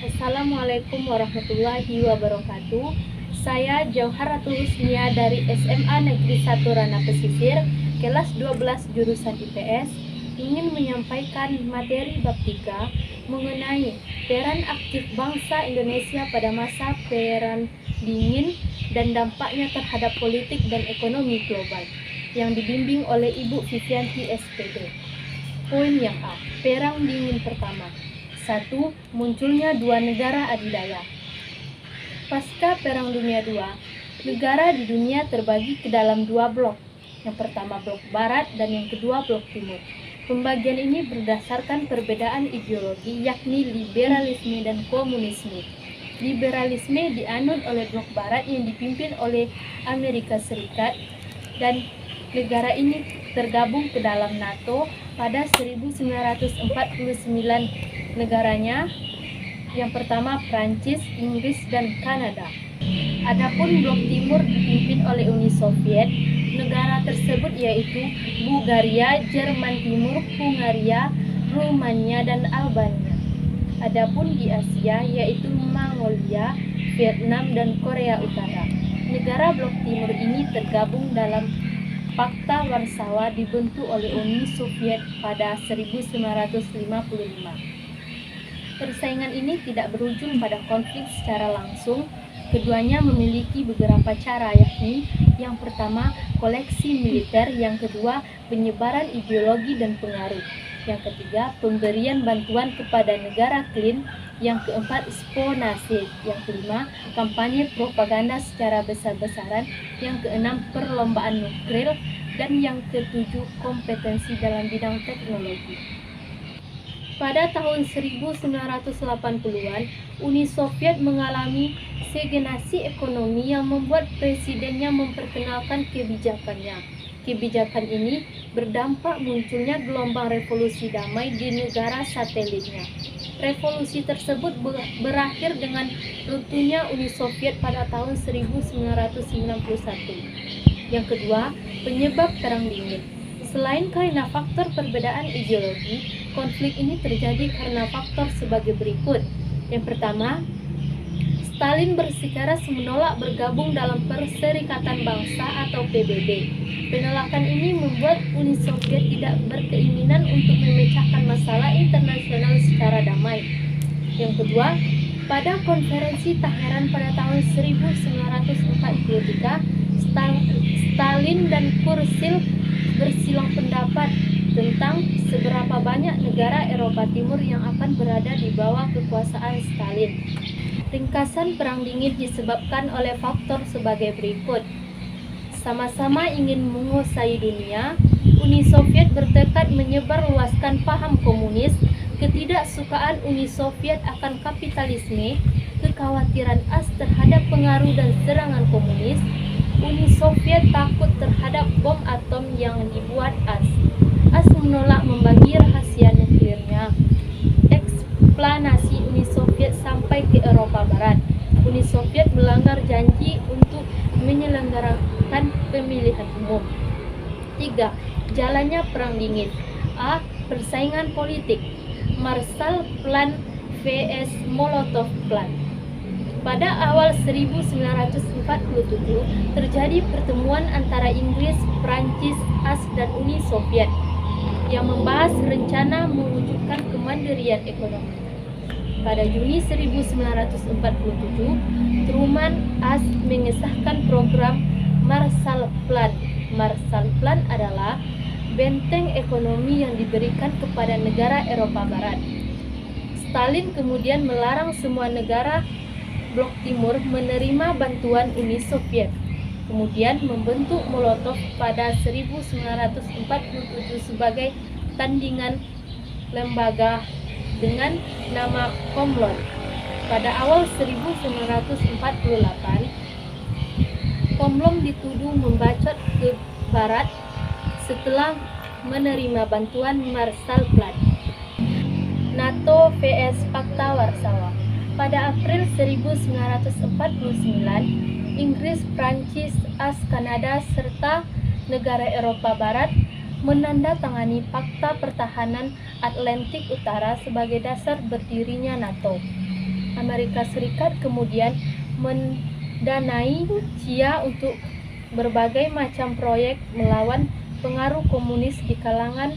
Assalamualaikum warahmatullahi wabarakatuh. Saya Jauharatul Husnia dari SMA Negeri 1 Rana Pesisir, kelas 12 jurusan IPS, ingin menyampaikan materi bab 3 mengenai peran aktif bangsa Indonesia pada masa perang dingin dan dampaknya terhadap politik dan ekonomi global, yang dibimbing oleh Ibu Vivianti SPD. Poin yang A, perang dingin pertama. 1. Munculnya dua negara adidaya. Pasca Perang Dunia II, negara di dunia terbagi ke dalam dua blok. Yang pertama blok barat dan yang kedua blok timur. Pembagian ini berdasarkan perbedaan ideologi, yakni liberalisme dan komunisme. Liberalisme dianut oleh blok barat yang dipimpin oleh Amerika Serikat, dan negara ini tergabung ke dalam NATO pada 1949. Negaranya yang pertama Prancis, Inggris, dan Kanada. Adapun blok timur dipimpin oleh Uni Soviet. Negara tersebut yaitu Bulgaria, Jerman Timur, Hungaria, Rumania, dan Albania. Adapun di Asia yaitu Mongolia, Vietnam, dan Korea Utara. Negara blok timur ini tergabung dalam Pakta Warsawa dibentuk oleh Uni Soviet pada 1955. Persaingan ini tidak berujung pada konflik secara langsung. Keduanya memiliki beberapa cara, yakni yang pertama koleksi militer, yang kedua penyebaran ideologi dan pengaruh, yang ketiga pemberian bantuan kepada negara klien, yang keempat spionase, yang kelima kampanye propaganda secara besar-besaran, yang keenam perlombaan nuklir, dan yang ketujuh kompetensi dalam bidang teknologi. Pada tahun 1980-an, Uni Soviet mengalami stagnasi ekonomi yang membuat presidennya memperkenalkan kebijakannya. Kebijakan ini berdampak munculnya gelombang revolusi damai di negara satelitnya. Revolusi tersebut berakhir dengan runtuhnya Uni Soviet pada tahun 1991. Yang kedua, penyebab Perang Dingin. Selain karena faktor perbedaan ideologi, konflik ini terjadi karena faktor sebagai berikut. Yang pertama, Stalin bersikeras menolak bergabung dalam Perserikatan Bangsa atau PBB. Penolakan ini membuat Uni Soviet tidak berkeinginan untuk memecahkan masalah internasional secara damai. Yang kedua, pada konferensi Teheran pada tahun 1943, Stalin dan Churchill bersilang pendapat tentang seberapa banyak negara Eropa Timur yang akan berada di bawah kekuasaan Stalin. Ringkasan Perang Dingin disebabkan oleh faktor sebagai berikut. Sama-sama ingin menguasai dunia, Uni Soviet bertekad menyebarluaskan paham komunis, ketidaksukaan Uni Soviet akan kapitalisme, kekhawatiran AS terhadap pengaruh dan serangan komunis. Uni Soviet takut terhadap bom atom yang dibuat AS. AS menolak membagi rahasia nuklirnya. Eksplanasi Uni Soviet sampai ke Eropa Barat. Uni Soviet melanggar janji untuk menyelenggarakan pemilihan umum. 3. Jalannya Perang Dingin. A. Persaingan politik. Marshall Plan vs Molotov Plan. Pada awal 1947 terjadi pertemuan antara Inggris, Prancis, AS, dan Uni Soviet yang membahas rencana mewujudkan kemandirian ekonomi. Pada Juni 1947, Truman AS mengesahkan program Marshall Plan. Marshall Plan adalah benteng ekonomi yang diberikan kepada negara Eropa Barat. Stalin kemudian melarang semua negara Blok Timur menerima bantuan Uni Soviet, kemudian membentuk Molotov pada 1947 sebagai tandingan lembaga dengan nama Komlon. Pada awal 1948, Komlon dituduh membacot ke Barat setelah menerima bantuan Marshall Plan. NATO vs Pakta Warsawa. Pada April 1949, Inggris, Prancis, AS, Kanada, serta negara Eropa Barat menandatangani Fakta Pertahanan Atlantik Utara sebagai dasar berdirinya NATO. Amerika Serikat kemudian mendanai Chia untuk berbagai macam proyek melawan pengaruh komunis di kalangan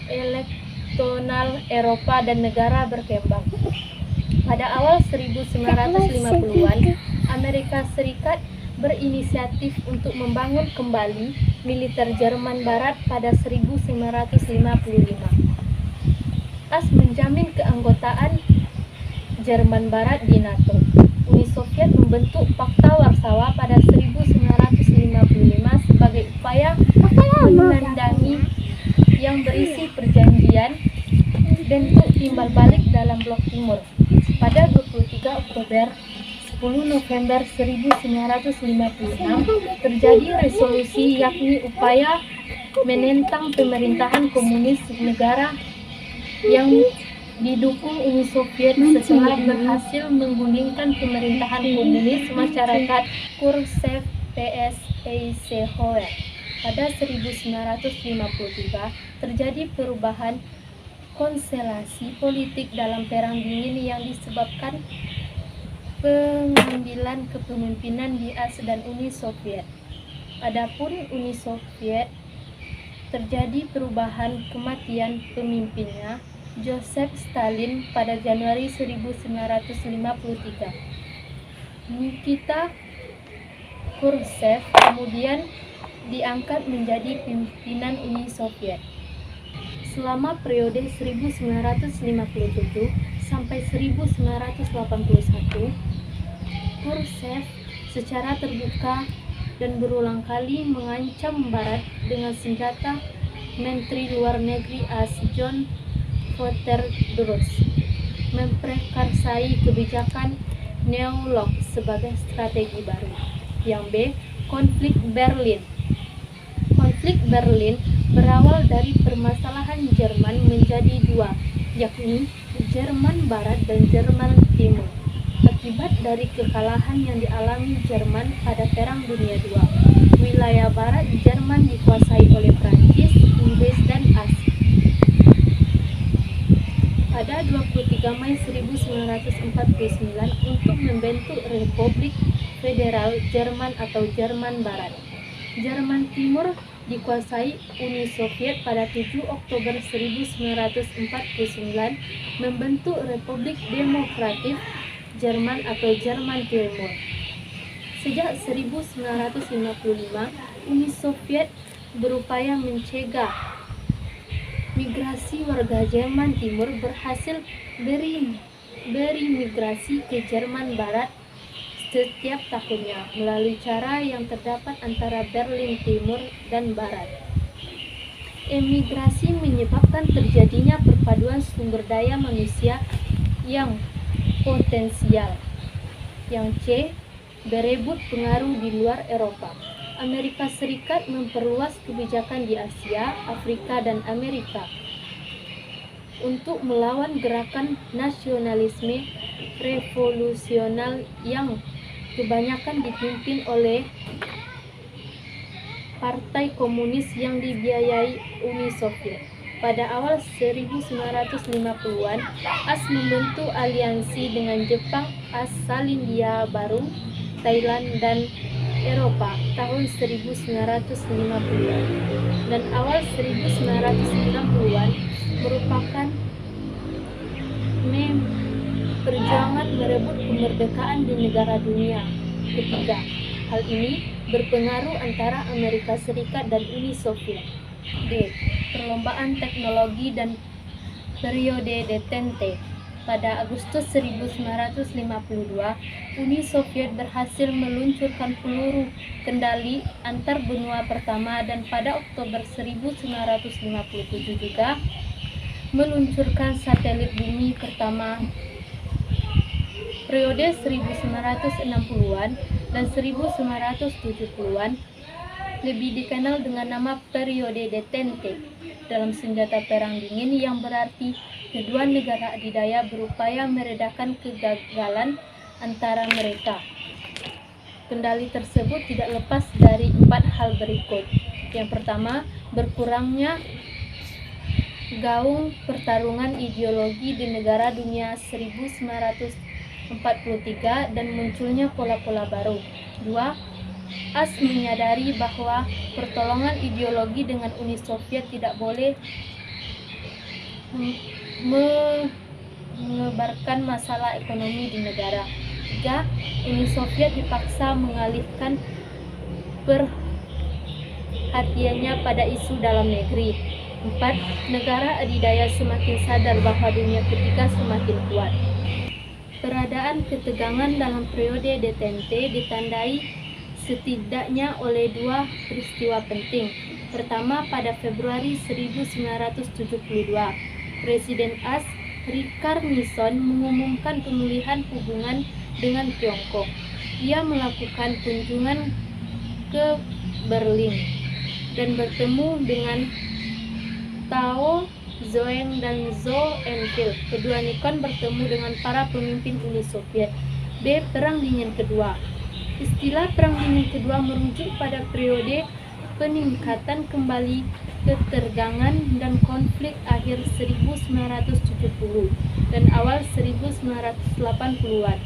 elektoral Eropa dan negara berkembang. Pada awal 1950-an, Amerika Serikat berinisiatif untuk membangun kembali militer Jerman Barat pada 1955. AS menjamin keanggotaan Jerman Barat di NATO. Uni Soviet membentuk Pakta Warsawa pada 1955 sebagai upaya menandangi yang berisi perjanjian bentuk timbal balik dalam Blok Timur. Pada 23 Oktober 10 November 1956 terjadi resolusi yakni upaya menentang pemerintahan komunis negara yang didukung Uni Soviet setelah berhasil menggulingkan pemerintahan komunis masyarakat Khrushchev PS Eisenhower. Pada 1953 terjadi perubahan konstelasi politik dalam Perang Dingin yang disebabkan pengambilan kepemimpinan di AS dan Uni Soviet. Adapun Uni Soviet terjadi perubahan kematian pemimpinnya Joseph Stalin pada Januari 1953. Nikita Khrushchev kemudian diangkat menjadi pimpinan Uni Soviet. Selama periode 1957 sampai 1981, Khrushchev secara terbuka dan berulang kali mengancam Barat dengan senjata Menteri Luar Negeri AS John Wouters memprakarsai kebijakan neolog sebagai strategi baru. Yang B. Konflik Berlin. Konflik Berlin berawal dari permasalahan Jerman menjadi dua, yakni Jerman Barat dan Jerman Timur. Akibat dari kekalahan yang dialami Jerman pada Perang Dunia II, wilayah Barat Jerman dikuasai oleh Prancis, Inggris, dan Asia. Pada 23 Mei 1949 untuk membentuk Republik Federal Jerman atau Jerman Barat. Jerman Timur dikuasai Uni Soviet pada 7 Oktober 1949 membentuk Republik Demokratik Jerman atau Jerman Timur. Sejak 1955, Uni Soviet berupaya mencegah migrasi warga Jerman Timur berhasil berimigrasi ke Jerman Barat setiap tahunnya melalui cara yang terdapat antara Berlin Timur dan Barat. Emigrasi menyebabkan terjadinya perpaduan sumber daya manusia yang potensial. Yang C. Berebut pengaruh di luar Eropa. Amerika Serikat memperluas kebijakan di Asia, Afrika, dan Amerika untuk melawan gerakan nasionalisme revolusional yang kebanyakan dipimpin oleh Partai Komunis yang dibiayai Uni Soviet. Pada awal 1950-an, AS membentuk aliansi dengan Jepang, AS Selandia Baru, Thailand, dan Eropa tahun 1950-an dan awal 1990-an merupakan perjuangan merebut kemerdekaan di negara dunia ketiga. Hal ini berpengaruh antara Amerika Serikat dan Uni Soviet. D. Perlombaan teknologi dan periode detente. Pada Agustus 1952, Uni Soviet berhasil meluncurkan peluru kendali antar benua pertama dan pada Oktober 1957 juga meluncurkan satelit bumi pertama. Periode 1960-an dan 1970-an lebih dikenal dengan nama periode detente dalam senjata perang dingin, yang berarti kedua negara adidaya berupaya meredakan kegagalan antara mereka. Kendali tersebut tidak lepas dari 4 hal berikut. Yang pertama, berkurangnya gaung pertarungan ideologi di negara dunia 19 43 dan munculnya pola-pola baru. 2. AS menyadari bahwa pertolongan ideologi dengan Uni Soviet tidak boleh menyebarkan masalah ekonomi di negara. 3. Uni Soviet dipaksa mengalihkan perhatiannya pada isu dalam negeri. 4. Negara adidaya semakin sadar bahwa dunia ketiga semakin kuat. Peradaan ketegangan dalam periode detente ditandai setidaknya oleh 2 peristiwa penting. Pertama, pada Februari 1972, Presiden AS Richard Nixon mengumumkan pemulihan hubungan dengan Tiongkok. Ia melakukan kunjungan ke Berlin dan bertemu dengan Tao Zhou dan Zhou Enlil. Kedua Nikon bertemu dengan para pemimpin Uni Soviet. B. Perang Dingin Kedua. Istilah Perang Dingin Kedua merujuk pada periode peningkatan kembali ketegangan dan konflik akhir 1970 dan awal 1980-an.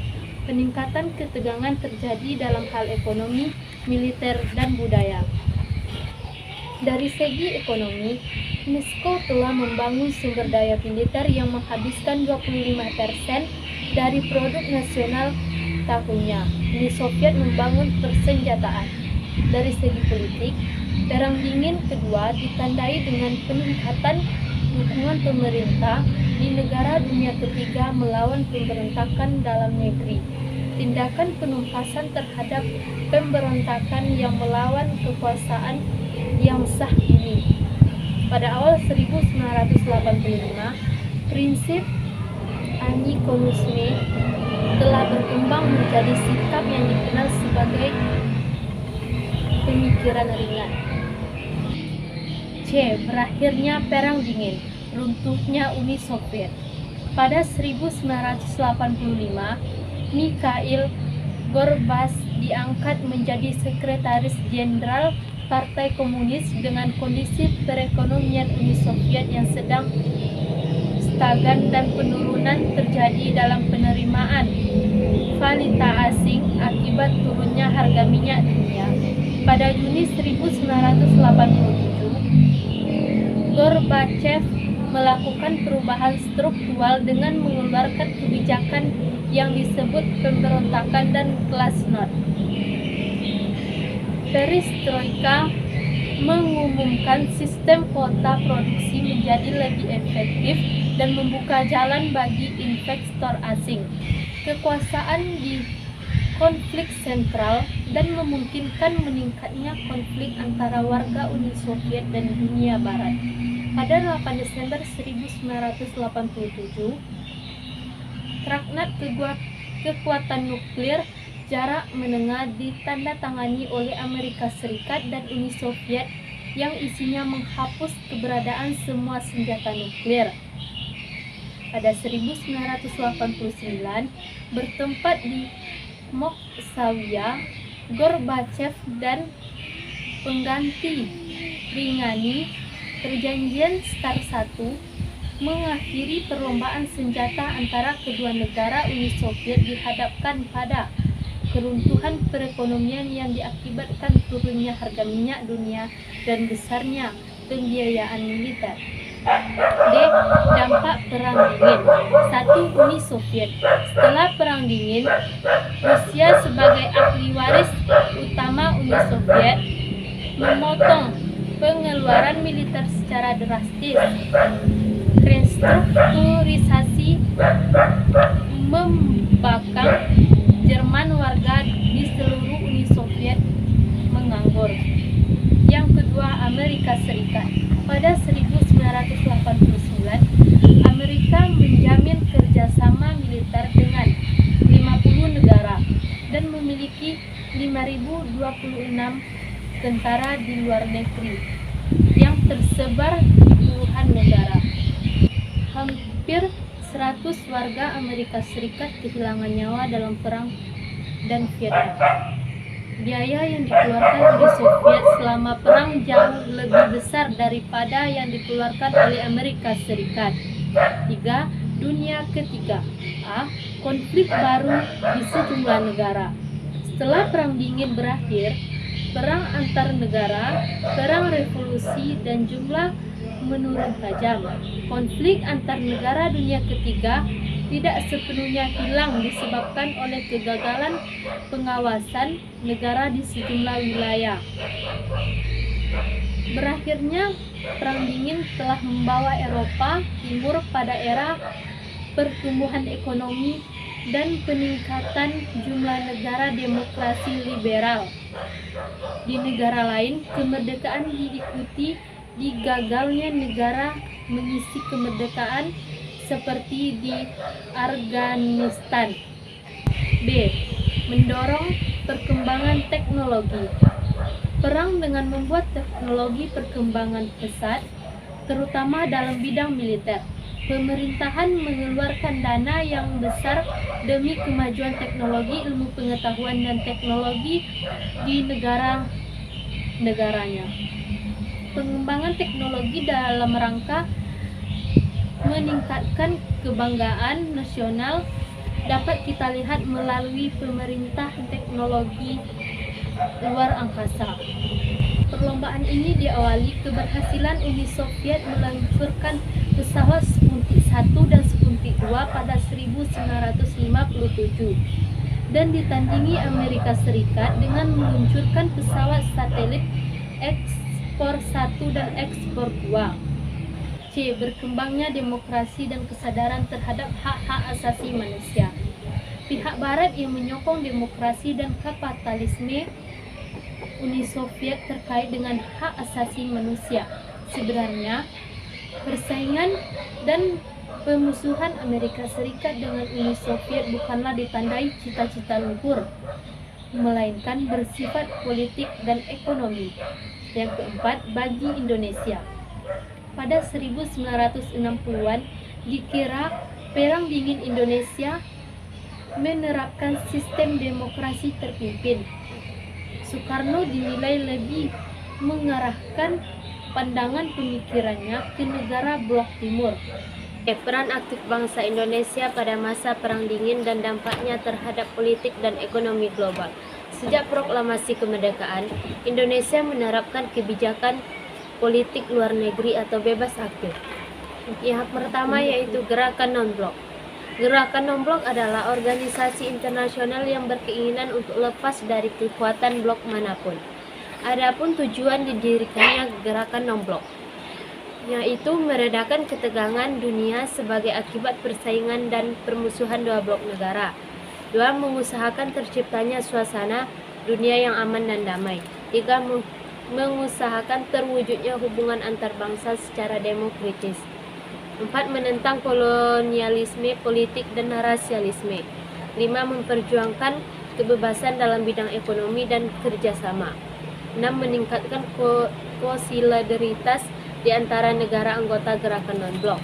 Peningkatan ketegangan terjadi dalam hal ekonomi, militer, dan budaya. Dari segi ekonomi, Moskow telah membangun sumber daya militer yang menghabiskan 25% dari produk nasional tahunnya. Uni Soviet membangun persenjataan. Dari segi politik, Perang Dingin Kedua ditandai dengan peningkatan dukungan pemerintah di negara dunia ketiga melawan pemberontakan dalam negeri. Tindakan penumpasan terhadap pemberontakan yang melawan kekuasaan yang sah ini. Pada awal 1985, prinsip anikomunisme telah berkembang menjadi sikap yang dikenal sebagai pemikiran ringan. C. Berakhirnya Perang Dingin, runtuhnya Uni Soviet. Pada 1985, Mikhail Gorbachev diangkat menjadi Sekretaris Jenderal Partai Komunis dengan kondisi perekonomian Uni Soviet yang sedang stagnan dan penurunan terjadi dalam penerimaan valuta asing akibat turunnya harga minyak dunia. Pada Juni 1987, Gorbachev melakukan perubahan struktural dengan mengeluarkan kebijakan yang disebut pemberontakan dan glasnost. Perestroika mengumumkan sistem kuota produksi menjadi lebih efektif dan membuka jalan bagi investor asing. Kekuasaan di konflik sentral dan memungkinkan meningkatnya konflik antara warga Uni Soviet dan dunia Barat. Pada 8 Desember 1987, Traktat Kekuatan Nuklir Jarak Menengah ditandatangani oleh Amerika Serikat dan Uni Soviet yang isinya menghapus keberadaan semua senjata nuklir. Pada 1989, bertempat di Moksawia, Gorbachev dan pengganti Ringani Perjanjian START 1 mengakhiri perlombaan senjata antara kedua negara. Uni Soviet dihadapkan pada keruntuhan perekonomian yang diakibatkan turunnya harga minyak dunia dan besarnya pembiayaan militer. D. Dampak Perang Dingin. 1. Uni Soviet. Setelah Perang Dingin, Rusia sebagai ahli waris utama Uni Soviet memotong pengeluaran militer secara drastis. Restrukturisasi membakang Jerman, warga di seluruh Uni Soviet menganggur. Yang kedua, Amerika Serikat. Pada 1989, Amerika menjamin kerjasama militer dengan 50 negara dan memiliki 5.026 tentara di luar negeri yang tersebar di puluhan negara. Hampir 100 warga Amerika Serikat kehilangan nyawa dalam perang dan Vietnam. Biaya yang dikeluarkan Uni Soviet selama perang jauh lebih besar daripada yang dikeluarkan oleh Amerika Serikat. 3. Dunia ketiga. A. konflik baru di sejumlah negara. Setelah Perang Dingin berakhir, perang antar negara, perang revolusi, dan jumlah menurun tajam. Konflik antar negara dunia ketiga tidak sepenuhnya hilang disebabkan oleh kegagalan pengawasan negara di sejumlah wilayah. Berakhirnya Perang Dingin telah membawa Eropa Timur pada era pertumbuhan ekonomi dan peningkatan jumlah negara demokrasi liberal. Di negara lain, kemerdekaan diikuti digagalnya negara mengisi kemerdekaan seperti di Afghanistan. B. Mendorong perkembangan teknologi. Perang dengan membuat teknologi perkembangan pesat, terutama dalam bidang militer. Pemerintahan mengeluarkan dana yang besar demi kemajuan teknologi, ilmu pengetahuan, dan teknologi di negara-negaranya. Pengembangan teknologi dalam rangka meningkatkan kebanggaan nasional dapat kita lihat melalui pemerintah teknologi luar angkasa. Perlombaan ini diawali keberhasilan Uni Soviet meluncurkan pesawat Sputnik 1 dan Sputnik 2 pada 1957 dan ditandingi Amerika Serikat dengan meluncurkan pesawat satelit Ekspor 1 dan Ekspor 2. C. Berkembangnya demokrasi dan kesadaran terhadap hak-hak asasi manusia. Pihak Barat yang menyokong demokrasi dan kapitalisme Uni Soviet terkait dengan hak asasi manusia. Sebenarnya, persaingan dan pemusuhan Amerika Serikat dengan Uni Soviet bukanlah ditandai cita-cita luhur, melainkan bersifat politik dan ekonomi. Yang keempat, bagi Indonesia. Pada 1960-an, dikira Perang Dingin Indonesia menerapkan sistem demokrasi terpimpin. Soekarno dinilai lebih mengarahkan pandangan pemikirannya ke negara Blok Timur. Peran aktif bangsa Indonesia pada masa Perang Dingin dan dampaknya terhadap politik dan ekonomi global. Sejak proklamasi kemerdekaan, Indonesia menerapkan kebijakan politik luar negeri atau bebas aktif. Yang pertama yaitu Gerakan Non-Blok. Gerakan Non-Blok adalah organisasi internasional yang berkeinginan untuk lepas dari kekuatan blok manapun. Adapun tujuan didirikannya Gerakan Non-Blok, yaitu meredakan ketegangan dunia sebagai akibat persaingan dan permusuhan dua blok negara. 2. Mengusahakan terciptanya suasana dunia yang aman dan damai. 3. Mengusahakan terwujudnya hubungan antar bangsa secara demokratis. 4. Menentang kolonialisme politik dan rasialisme. 5. Memperjuangkan kebebasan dalam bidang ekonomi dan kerjasama. 6. Meningkatkan solidaritas di antara negara anggota Gerakan Non-Blok.